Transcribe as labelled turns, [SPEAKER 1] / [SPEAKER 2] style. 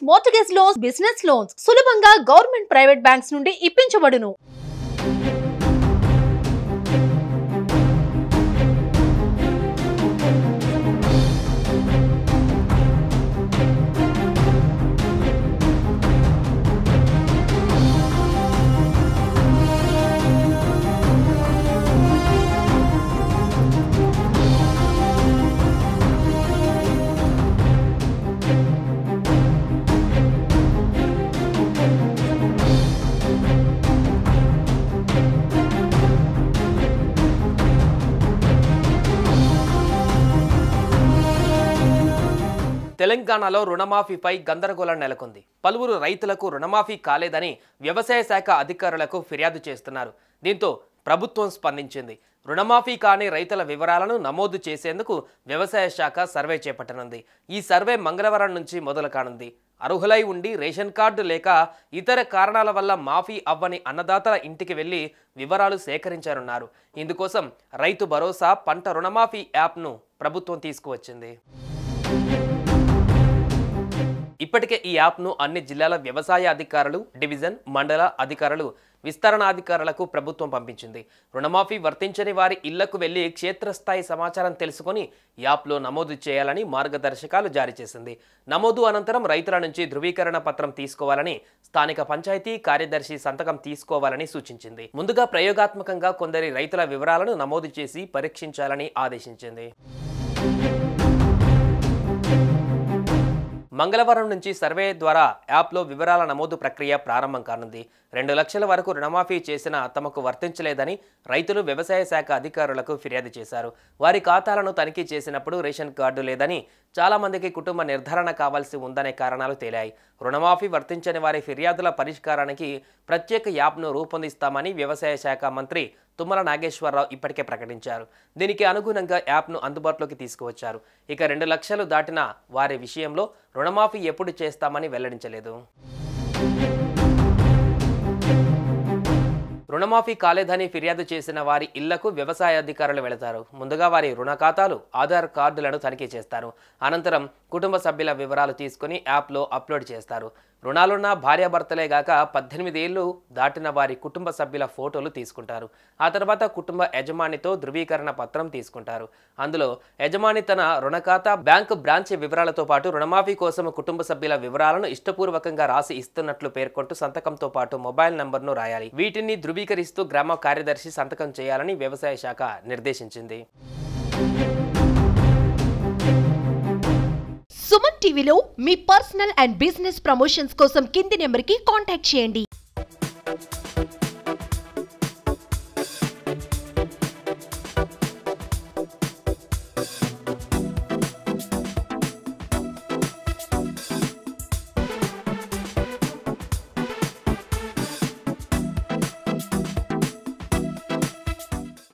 [SPEAKER 1] Mortgage loans, business loans సులభంగా government private banks నుండి ఇప్పించబడును.
[SPEAKER 2] తెలంగాణలో రుణమాఫీపై గందరగోళం నెలకొంది. పలువురు రైతులకు రుణమాఫీ కాలేదని వ్యవసాయ శాఖ అధికారులకు ఫిర్యాదు చేస్తున్నారు. దీంతో ప్రభుత్వం స్పందించింది. రుణమాఫీ కాని రైతుల వివరాలను నమోదు చేసేందుకు వ్యవసాయ శాఖ సర్వే చేపట్టనుంది. ఈ సర్వే మంగళవారం నుంచి మొదలు కానుంది. అర్హులై ఉండి రేషన్ కార్డు లేక ఇతర కారణాల వల్ల మాఫీ అవ్వని అన్నదాతల ఇంటికి వెళ్లి వివరాలు సేకరించారన్నారు. ఇందుకోసం రైతు భరోసా పంట రుణమాఫీ యాప్ను ప్రభుత్వం తీసుకువచ్చింది. ఇప్పటికే ఈ యాప్ను అన్ని జిల్లాల వ్యవసాయ అధికారులు, డివిజన్, మండల అధికారులు, విస్తరణాధికారులకు ప్రభుత్వం పంపించింది. రుణమాఫీ వర్తించని వారి ఇళ్లకు వెళ్లి క్షేత్రస్థాయి సమాచారం తెలుసుకొని యాప్లో నమోదు చేయాలని మార్గదర్శకాలు జారీ చేసింది. నమోదు అనంతరం రైతుల నుంచి ధృవీకరణ పత్రం తీసుకోవాలని, స్థానిక పంచాయతీ కార్యదర్శి సంతకం తీసుకోవాలని సూచించింది. ముందుగా ప్రయోగాత్మకంగా కొందరి రైతుల వివరాలను నమోదు చేసి పరీక్షించాలని ఆదేశించింది. మంగళవారం నుంచి సర్వే ద్వారా యాప్లో వివరాల నమోదు ప్రక్రియ ప్రారంభం కానుంది. 2 లక్షల వరకు రుణమాఫీ చేసినా తమకు వర్తించలేదని రైతులు వ్యవసాయ శాఖ అధికారులకు ఫిర్యాదు చేశారు. వారి ఖాతాలను తనిఖీ చేసినప్పుడు రేషన్ కార్డు లేదని, చాలా మందికి కుటుంబ నిర్ధారణ కావాల్సి ఉందనే కారణాలు తేలాయి. రుణమాఫీ వర్తించని వారి ఫిర్యాదుల పరిష్కారానికి ప్రత్యేక యాప్ను రూపొందిస్తామని వ్యవసాయ శాఖ మంత్రి తుమ్మల నాగేశ్వరరావు ఇప్పటికే ప్రకటించారు. దీనికి అనుగుణంగా యాప్ను అందుబాటులోకి తీసుకువచ్చారు. ఇక 2 లక్షలు దాటిన వారి విషయంలో రుణమాఫీ ఎప్పుడు చేస్తామని వెల్లడించలేదు. రుణమాఫీ కాలేదని ఫిర్యాదు చేసిన వారి ఇళ్లకు వ్యవసాయ అధికారులు వెళతారు. ముందుగా వారి రుణ ఖాతాలు, ఆధార్ కార్డులను తనిఖీ చేస్తారు. అనంతరం కుటుంబ సభ్యుల వివరాలు తీసుకుని యాప్లో అప్లోడ్ చేస్తారు. రుణాలున్న భార్యాభర్తలే గాక 18 ఏళ్లు దాటిన వారి కుటుంబ సభ్యుల ఫోటోలు తీసుకుంటారు. ఆ తర్వాత కుటుంబ యజమానితో ధృవీకరణ పత్రం తీసుకుంటారు. అందులో యజమాని తన రుణ ఖాతా, బ్యాంకు బ్రాంచ్ వివరాలతో పాటు రుణమాఫీ కోసం కుటుంబ సభ్యుల వివరాలను ఇష్టపూర్వకంగా రాసి ఇస్తున్నట్లు పేర్కొంటూ సంతకంతో పాటు మొబైల్ నంబర్ను రాయాలి. వీటిని ధృవీకరిస్తూ గ్రామ కార్యదర్శి సంతకం చేయాలని వ్యవసాయ శాఖ నిర్దేశించింది.
[SPEAKER 1] సుమన్ టీవీలో మీ పర్సనల్ అండ్ బిజినెస్ ప్రమోషన్స్ కోసం కింది నెంబర్కి కాంటాక్ట్ చేయండి.